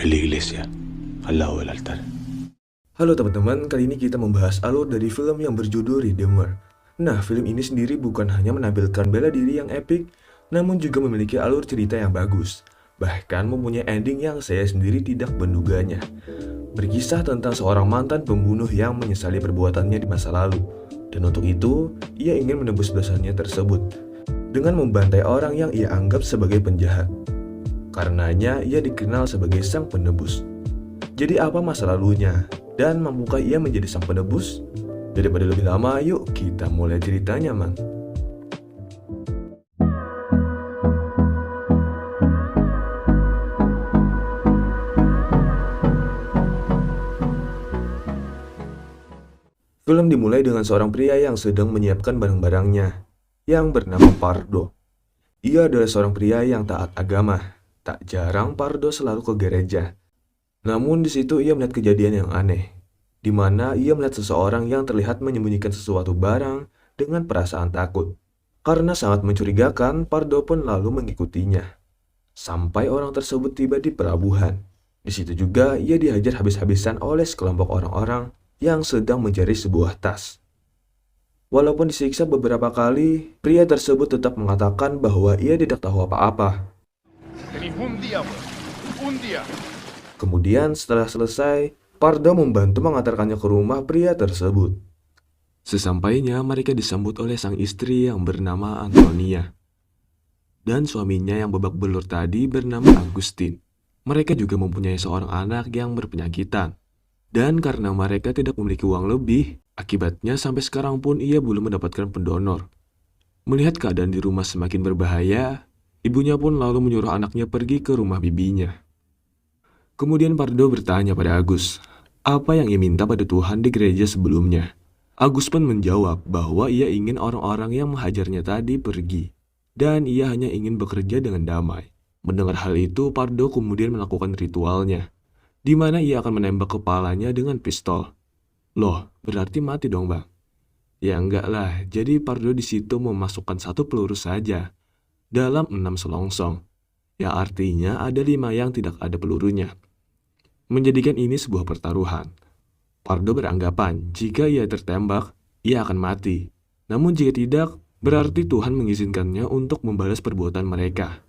en la iglesia, al lado del altar. Halo teman-teman, kali ini kita membahas alur dari film yang berjudul Redeemer. Nah, film ini sendiri bukan hanya menampilkan bela diri yang epik, namun juga memiliki alur cerita yang bagus. Bahkan mempunyai ending yang saya sendiri tidak menduganya. Berkisah tentang seorang mantan pembunuh yang menyesali perbuatannya di masa lalu. Dan untuk itu, ia ingin menebus dosanya tersebut dengan membantai orang yang ia anggap sebagai penjahat. Karenanya, ia dikenal sebagai sang penebus. Jadi apa masa lalunya? Dan mampukah ia menjadi sang penebus? Daripada lebih lama, yuk kita mulai ceritanya, man. Film dimulai dengan seorang pria yang sedang menyiapkan barang-barangnya, yang bernama Pardo. Ia adalah seorang pria yang taat agama. Tak jarang Pardo selalu ke gereja. Namun di situ ia melihat kejadian yang aneh, di mana ia melihat seseorang yang terlihat menyembunyikan sesuatu barang dengan perasaan takut. Karena sangat mencurigakan, Pardo pun lalu mengikutinya. Sampai orang tersebut tiba di pelabuhan. Di situ juga ia dihajar habis-habisan oleh sekelompok orang-orang yang sedang mencari sebuah tas. Walaupun disiksa beberapa kali, pria tersebut tetap mengatakan bahwa ia tidak tahu apa-apa. Kemudian setelah selesai, Pardo membantu mengantarkannya ke rumah pria tersebut. Sesampainya mereka disambut oleh sang istri yang bernama Antonia. Dan suaminya yang babak belur tadi bernama Agustin. Mereka juga mempunyai seorang anak yang berpenyakitan. Dan karena mereka tidak memiliki uang lebih, akibatnya sampai sekarang pun ia belum mendapatkan pendonor. Melihat keadaan di rumah semakin berbahaya, ibunya pun lalu menyuruh anaknya pergi ke rumah bibinya. Kemudian Pardo bertanya pada Agus, apa yang ia minta pada Tuhan di gereja sebelumnya. Agus pun menjawab bahwa ia ingin orang-orang yang menghajarnya tadi pergi, dan ia hanya ingin bekerja dengan damai. Mendengar hal itu, Pardo kemudian melakukan ritualnya, di mana ia akan menembak kepalanya dengan pistol. Loh, berarti mati dong, Bang? Ya enggak lah, jadi Pardo di situ memasukkan 1 peluru saja dalam 6 selongsong. Ya artinya ada 5 yang tidak ada pelurunya. Menjadikan ini sebuah pertaruhan. Pardo beranggapan jika ia tertembak, ia akan mati. Namun jika tidak, berarti Tuhan mengizinkannya untuk membalas perbuatan mereka.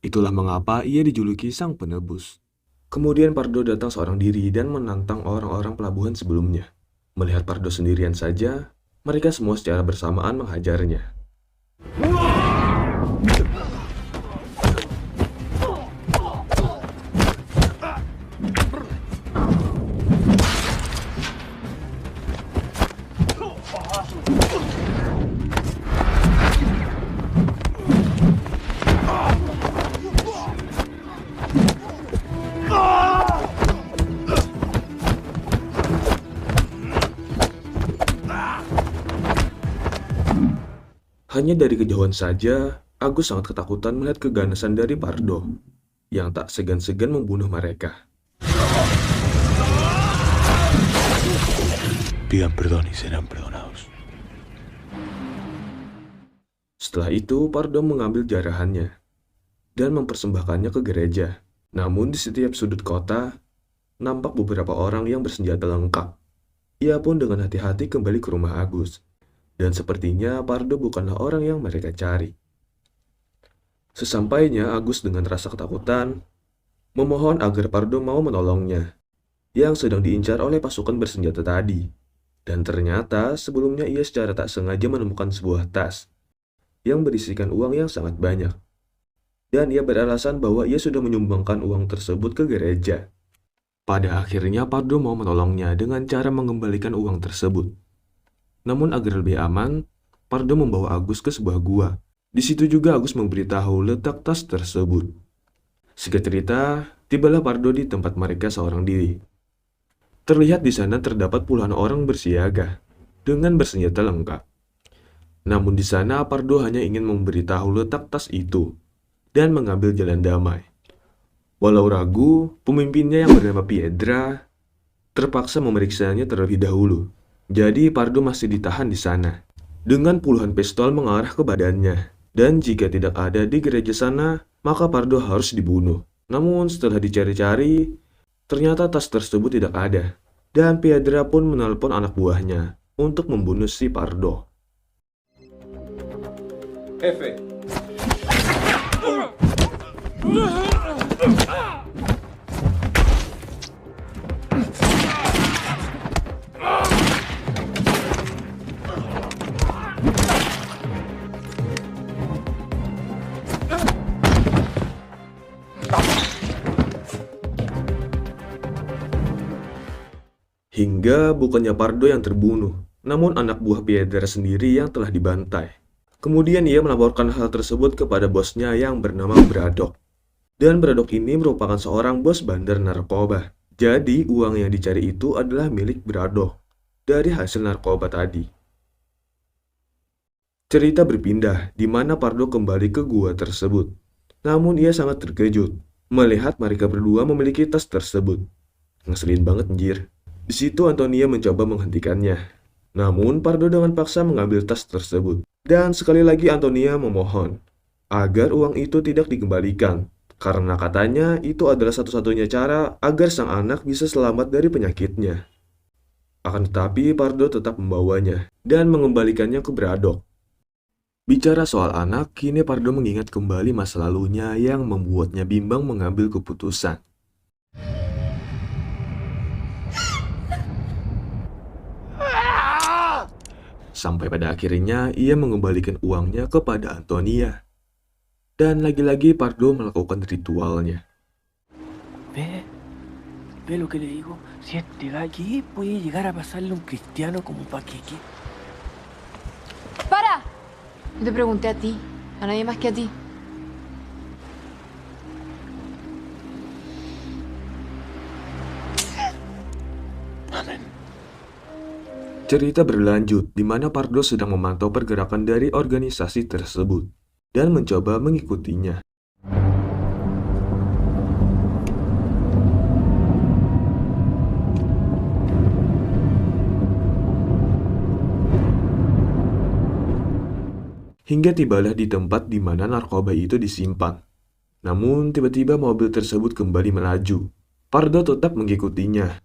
Itulah mengapa ia dijuluki sang penebus. Kemudian Pardo datang seorang diri dan menantang orang-orang pelabuhan sebelumnya. Melihat Pardo sendirian saja, mereka semua secara bersamaan menghajarnya. Hanya dari kejauhan saja, Agus sangat ketakutan melihat keganasan dari Pardo, yang tak segan-segan membunuh mereka. Pidan perdón y serán perdonados. Setelah itu, Pardo mengambil jarahannya dan mempersembahkannya ke gereja. Namun di setiap sudut kota, nampak beberapa orang yang bersenjata lengkap. Ia pun dengan hati-hati kembali ke rumah Agus. Dan sepertinya Pardo bukanlah orang yang mereka cari. Sesampainya Agus dengan rasa ketakutan, memohon agar Pardo mau menolongnya, yang sedang diincar oleh pasukan bersenjata tadi. Dan ternyata sebelumnya ia secara tak sengaja menemukan sebuah tas, yang berisikan uang yang sangat banyak. Dan ia beralasan bahwa ia sudah menyumbangkan uang tersebut ke gereja. Pada akhirnya Pardo mau menolongnya dengan cara mengembalikan uang tersebut. Namun agar lebih aman, Pardo membawa Agus ke sebuah gua. Di situ juga Agus memberitahu letak tas tersebut. Singkat cerita, tibalah Pardo di tempat mereka seorang diri. Terlihat di sana terdapat puluhan orang bersiaga dengan bersenjata lengkap. Namun di sana Pardo hanya ingin memberitahu letak tas itu dan mengambil jalan damai. Walau ragu, pemimpinnya yang bernama Piedra terpaksa memeriksanya terlebih dahulu. Jadi Pardo masih ditahan di sana, dengan puluhan pistol mengarah ke badannya. Dan jika tidak ada di gereja sana, maka Pardo harus dibunuh. Namun setelah dicari-cari, ternyata tas tersebut tidak ada. Dan Piedra pun menelpon anak buahnya untuk membunuh si Pardo. Jefe. Hingga bukannya Pardo yang terbunuh, namun anak buah Piedra sendiri yang telah dibantai. Kemudian ia melaporkan hal tersebut kepada bosnya yang bernama Braddock. Dan Braddock ini merupakan seorang bos bandar narkoba. Jadi uang yang dicari itu adalah milik Braddock dari hasil narkoba tadi. Cerita berpindah di mana Pardo kembali ke gua tersebut. Namun ia sangat terkejut melihat mereka berdua memiliki tas tersebut. Ngeselin banget anjir. Di situ Antonia mencoba menghentikannya. Namun Pardo dengan paksa mengambil tas tersebut. Dan sekali lagi Antonia memohon agar uang itu tidak dikembalikan. Karena katanya itu adalah satu-satunya cara agar sang anak bisa selamat dari penyakitnya. Akan tetapi Pardo tetap membawanya dan mengembalikannya ke Braddock. Bicara soal anak, kini Pardo mengingat kembali masa lalunya yang membuatnya bimbang mengambil keputusan. Sampai pada akhirnya ia mengembalikan uangnya kepada Antonia. Dan lagi-lagi Pardo melakukan ritualnya. Ve lo que le digo. Si este va aquí, puede llegar a pasarle un cristiano como un paqueque. ¡Para! Yo te pregunté a ti, a nadie más que a ti. Amén. Cerita berlanjut di mana Pardo sedang memantau pergerakan dari organisasi tersebut dan mencoba mengikutinya. Hingga tibalah di tempat di mana narkoba itu disimpan. Namun tiba-tiba mobil tersebut kembali melaju. Pardo tetap mengikutinya.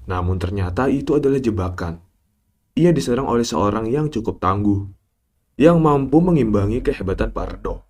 Namun ternyata itu adalah jebakan. Ia diserang oleh seorang yang cukup tangguh, yang mampu mengimbangi kehebatan Pardo.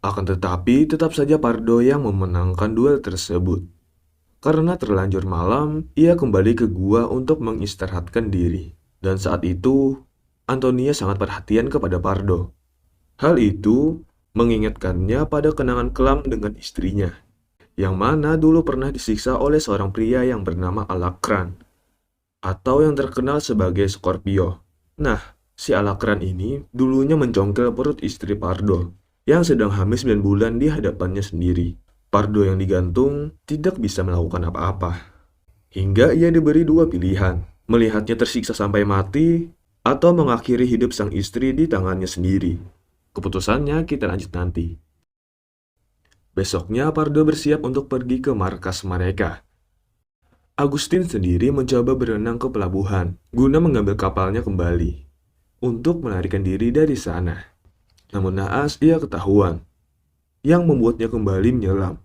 Akan tetapi, tetap saja Pardo yang memenangkan duel tersebut. Karena terlanjur malam, ia kembali ke gua untuk mengistirahatkan diri. Dan saat itu, Antonia sangat perhatian kepada Pardo. Hal itu mengingatkannya pada kenangan kelam dengan istrinya, yang mana dulu pernah disiksa oleh seorang pria yang bernama Alakran, atau yang terkenal sebagai Scorpio. Nah, si Alakran ini dulunya mencongkel perut istri Pardo, yang sedang hamil 9 bulan di hadapannya sendiri. Pardo yang digantung tidak bisa melakukan apa-apa. Hingga ia diberi dua pilihan, melihatnya tersiksa sampai mati, atau mengakhiri hidup sang istri di tangannya sendiri. Keputusannya kita lanjut nanti. Besoknya Pardo bersiap untuk pergi ke markas mereka. Agustin sendiri mencoba berenang ke pelabuhan, guna mengambil kapalnya kembali, untuk melarikan diri dari sana. Namun naas ia ketahuan, yang membuatnya kembali menyelam.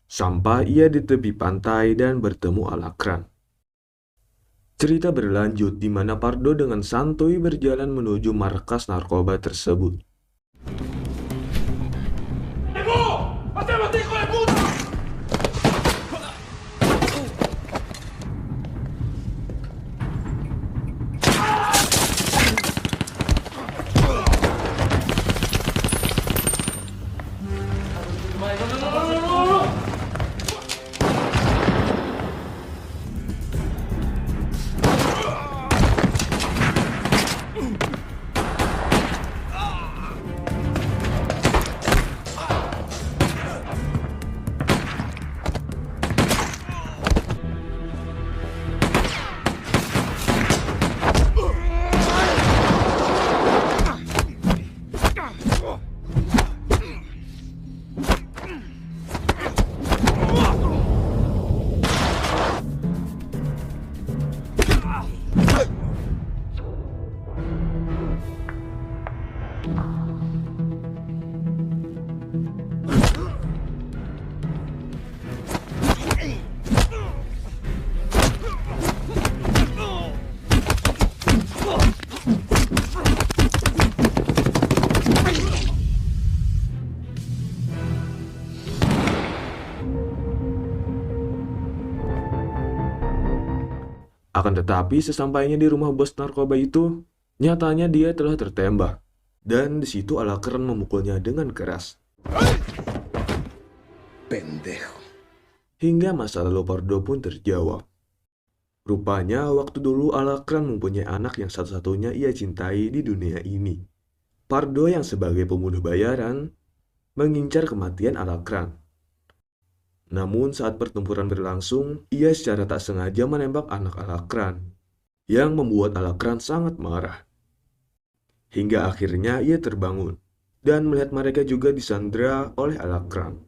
Sampai ia di tepi pantai dan bertemu Alakran. Cerita berlanjut di mana Pardo dengan santuy berjalan menuju markas narkoba tersebut. Akan tetapi sesampainya di rumah bos narkoba itu, nyatanya dia telah tertembak. Dan di situ Alacrán memukulnya dengan keras. Pendejo. Hingga masa lalu Pardo pun terjawab. Rupanya waktu dulu Alacrán mempunyai anak yang satu-satunya ia cintai di dunia ini. Pardo yang sebagai pembunuh bayaran mengincar kematian Alacrán. Namun saat pertempuran berlangsung, ia secara tak sengaja menembak anak Alacrán, yang membuat Alacrán sangat marah. Hingga akhirnya ia terbangun, dan melihat mereka juga disandra oleh Alacrán.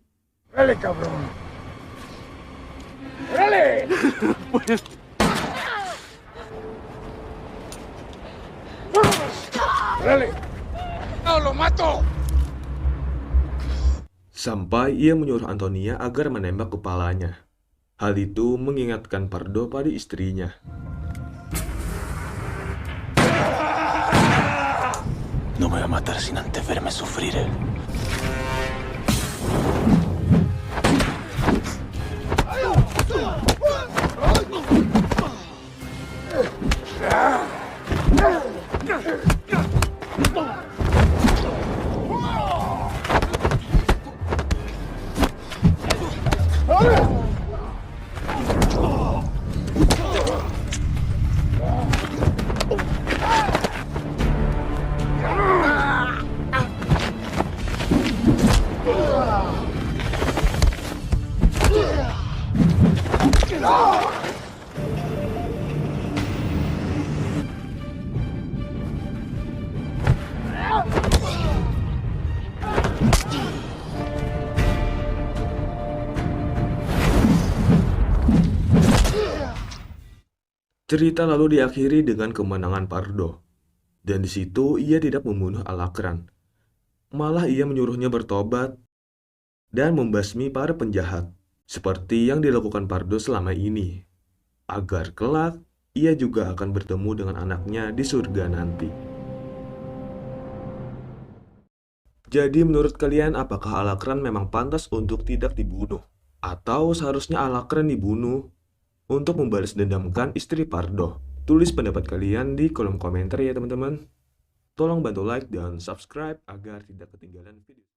¡Órale, cabrón! ¡Órale! ¡Órale! ¡No, lo mato! Sampai ia menyuruh Antonia agar menembak kepalanya. Hal itu mengingatkan Pardo pada istrinya. No me voy a matar sin antes verme sufrir. Cerita lalu diakhiri dengan kemenangan Pardo. Dan di situ ia tidak membunuh Alacrán. Malah ia menyuruhnya bertobat dan membasmi para penjahat, seperti yang dilakukan Pardo selama ini, agar kelak ia juga akan bertemu dengan anaknya di surga nanti. Jadi menurut kalian apakah Alacrán memang pantas untuk tidak dibunuh? Atau seharusnya Alacrán dibunuh untuk membalas dendamkan istri Pardo? Tulis pendapat kalian di kolom komentar ya teman-teman. Tolong bantu like dan subscribe agar tidak ketinggalan video.